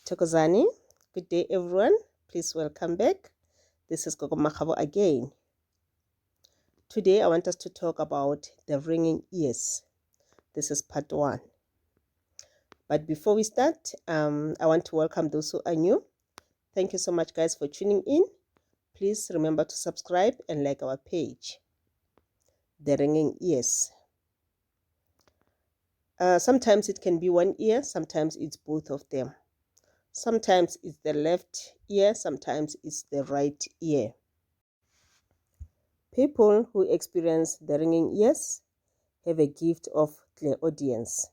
Thokozani, good day everyone. Please welcome back. This is Gogo Makgabo again. Today I want us to talk about the ringing ears. This is part 1. But before we start, I want to welcome those who are new. Thank you so much guys for tuning in. Please remember to subscribe and like our page. The ringing ears. Sometimes it can be one ear, sometimes it's both of them. Sometimes it's the left ear, sometimes it's the right ear. People who experience the ringing ears have a gift of clairaudience,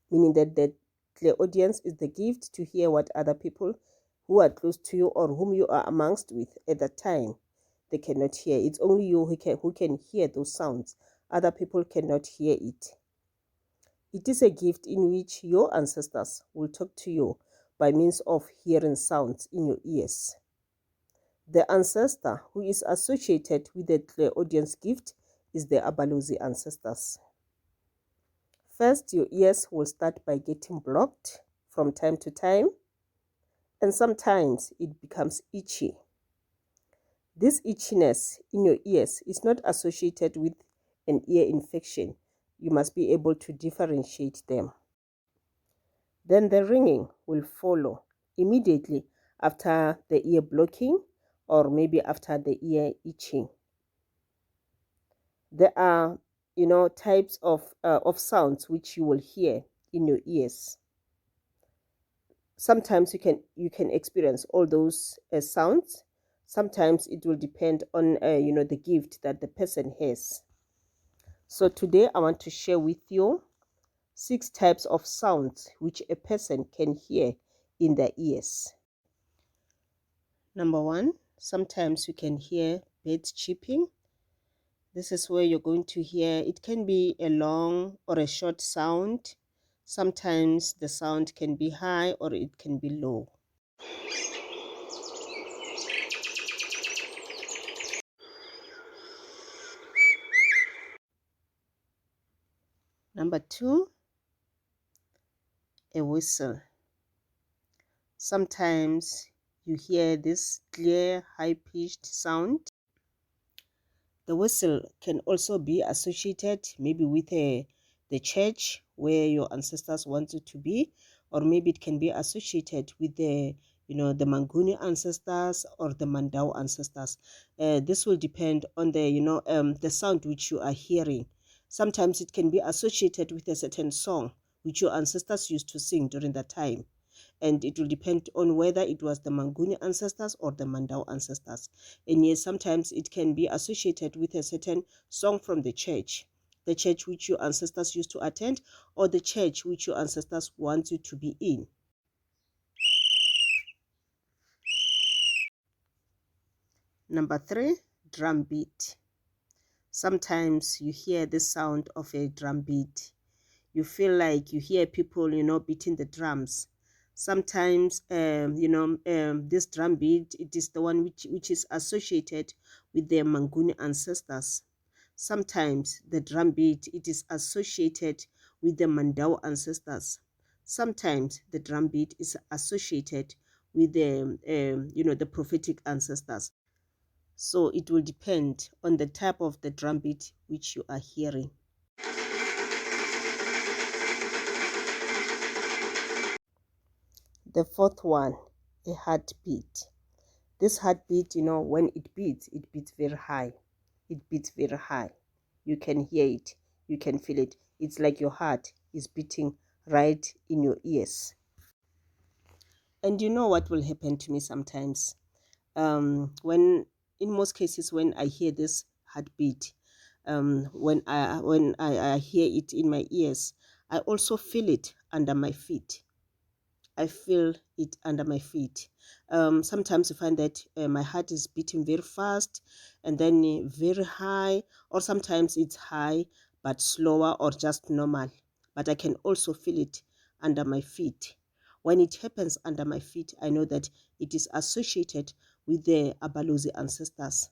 meaning that the clairaudience is the gift to hear what other people who are close to you or whom you are amongst with at that time, they cannot hear. It's only you who can hear those sounds. Other people cannot hear it. It is a gift in which your ancestors will talk to you by means of hearing sounds in your ears. The ancestor who is associated with the clairaudience gift is the Abalozi ancestors. First, your ears will start by getting blocked from time to time, and sometimes it becomes itchy. This itchiness in your ears is not associated with an ear infection. You must be able to differentiate them. Then the ringing will follow immediately after the ear blocking or maybe after the ear itching. There are, types of sounds which you will hear in your ears. Sometimes you can experience all those sounds. Sometimes it will depend on the gift that the person has. So today I want to share with you 6 types of sounds which a person can hear in their ears. Number 1, sometimes you can hear birds chirping. This is where you're going to hear, it can be a long or a short sound. Sometimes the sound can be high or it can be low. Number 2, a whistle. Sometimes you hear this clear, high-pitched sound. The whistle can also be associated maybe with the church where your ancestors wanted to be, or maybe it can be associated with the Manguni ancestors or the Mandau ancestors. This will depend on the sound which you are hearing. Sometimes it can be associated with a certain song which your ancestors used to sing during that time. And it will depend on whether it was the Manguni ancestors or the Mandau ancestors. And yes, sometimes it can be associated with a certain song from the church which your ancestors used to attend, or the church which your ancestors want you to be in. Number 3, drum beat. Sometimes you hear the sound of a drum beat. You feel like you hear people, beating the drums. Sometimes, this drum beat, it is the one which is associated with the Manguni ancestors. Sometimes the drum beat, it is associated with the Mandau ancestors. Sometimes the drum beat is associated with the prophetic ancestors. So it will depend on the type of the drum beat which you are hearing. The 4th one, a heartbeat. This heartbeat, when it beats very high. It beats very high. You can hear it. You can feel it. It's like your heart is beating right in your ears. And you know what will happen to me sometimes? In most cases, when I hear this heartbeat, when I hear it in my ears, I also feel it under my feet. I feel it under my feet. Sometimes you find that my heart is beating very fast and then very high, or sometimes it's high but slower or just normal. But I can also feel it under my feet. When it happens under my feet, I know that it is associated with the Abalozi ancestors.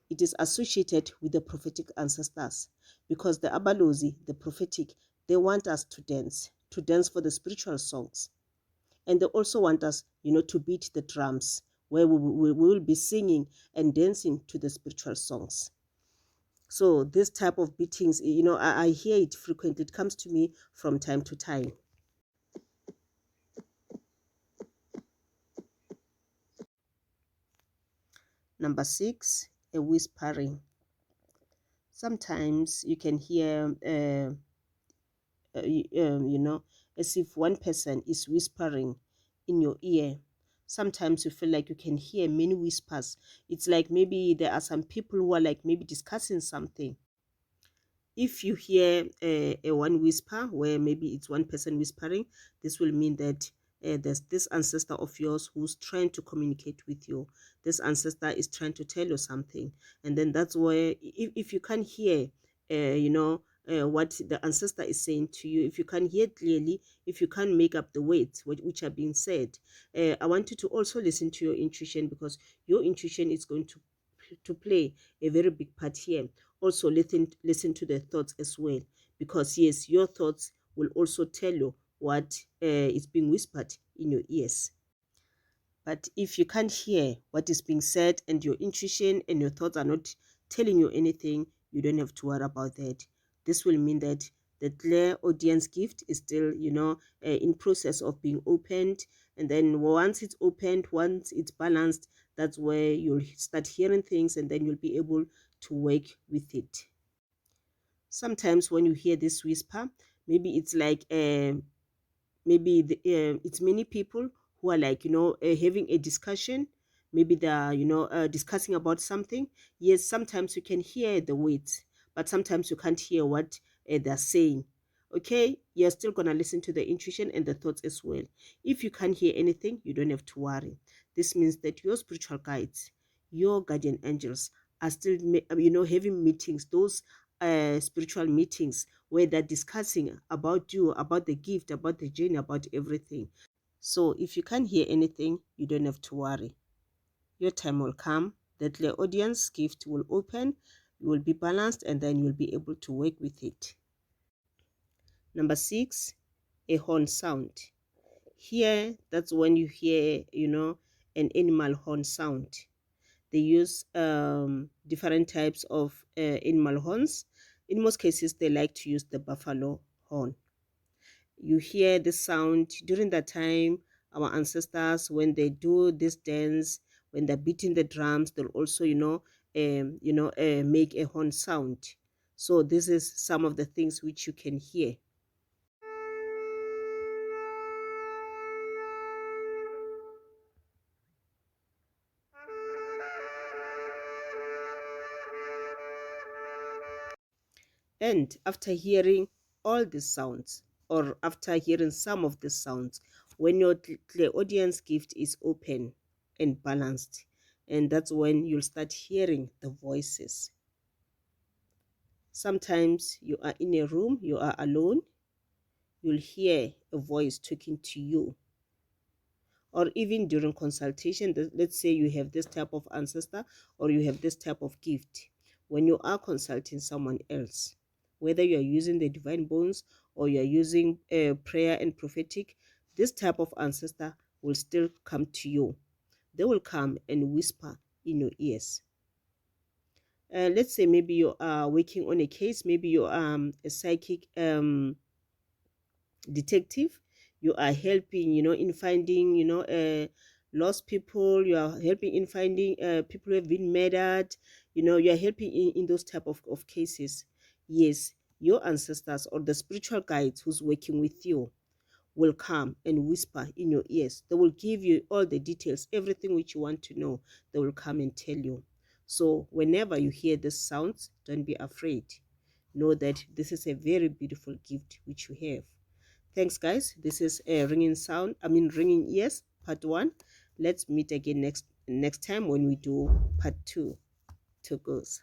It is associated with the prophetic ancestors, because the Abalozi, the prophetic, they want us to dance. to dance for the spiritual songs. And they also want us, to beat the drums, where we will be singing and dancing to the spiritual songs. So this type of beatings, I hear it frequently. It comes to me from time to time. Number 6, a whispering. Sometimes you can hear, as if one person is whispering in your ear. Sometimes you feel like you can hear many whispers. It's like maybe there are some people who are like maybe discussing something. If you hear a one whisper where maybe it's one person whispering, this will mean that there's this ancestor of yours who's trying to communicate with you. This ancestor is trying to tell you something. And then that's where, if you can't hear, what the ancestor is saying to you, if you can't hear clearly, if you can't make up the words which are being said, I want you to also listen to your intuition, because your intuition is going to play a very big part here. Also listen to the thoughts as well, because yes, your thoughts will also tell you what is being whispered in your ears. But if you can't hear what is being said, and your intuition and your thoughts are not telling you anything, you don't have to worry about that. This will mean that the clear audience gift is still, in process of being opened. And then once it's opened, once it's balanced, that's where you'll start hearing things, and then you'll be able to work with it. Sometimes when you hear this whisper, maybe it's like it's many people who are like, having a discussion. Maybe they're, discussing about something. Yes, sometimes you can hear the words, but sometimes you can't hear what they're saying. Okay, you're still gonna listen to the intuition and the thoughts as well. If you can't hear anything, you don't have to worry. This means that your spiritual guides, your guardian angels, are still having meetings, those spiritual meetings, where they're discussing about you, about the gift, about the journey, about everything. So if you can't hear anything, you don't have to worry. Your time will come, the clear audience gift will open, you will be balanced, and then you'll be able to work with it. Number 6, a horn sound. Here, that's when you hear, an animal horn sound. They use different types of animal horns. In most cases, they like to use the buffalo horn. You hear the sound during that time. Our ancestors, when they do this dance, when they're beating the drums, they'll also, make a horn sound. So this is some of the things which you can hear. And after hearing all these sounds, or after hearing some of the sounds, when your audience gift is open and balanced, and that's when you'll start hearing the voices. Sometimes you are in a room, you are alone, you'll hear a voice talking to you. Or even during consultation, let's say you have this type of ancestor, or you have this type of gift. When you are consulting someone else, whether you are using the divine bones or you are using prayer and prophetic, this type of ancestor will still come to you. They will come and whisper in your ears. Let's say maybe you are working on a case, maybe you're a psychic detective. You are helping, in finding, lost people. You are helping in finding people who have been murdered. You are helping in those type of cases. Yes, your ancestors or the spiritual guides who's working with you will come and whisper in your ears. They will give you all the details, everything which you want to know. They will come and tell you. So whenever you hear these sounds, don't be afraid. Know that this is a very beautiful gift which you have. Thanks, guys. This is a ringing ears, part 1. Let's meet again next time when we do part 2. To goes.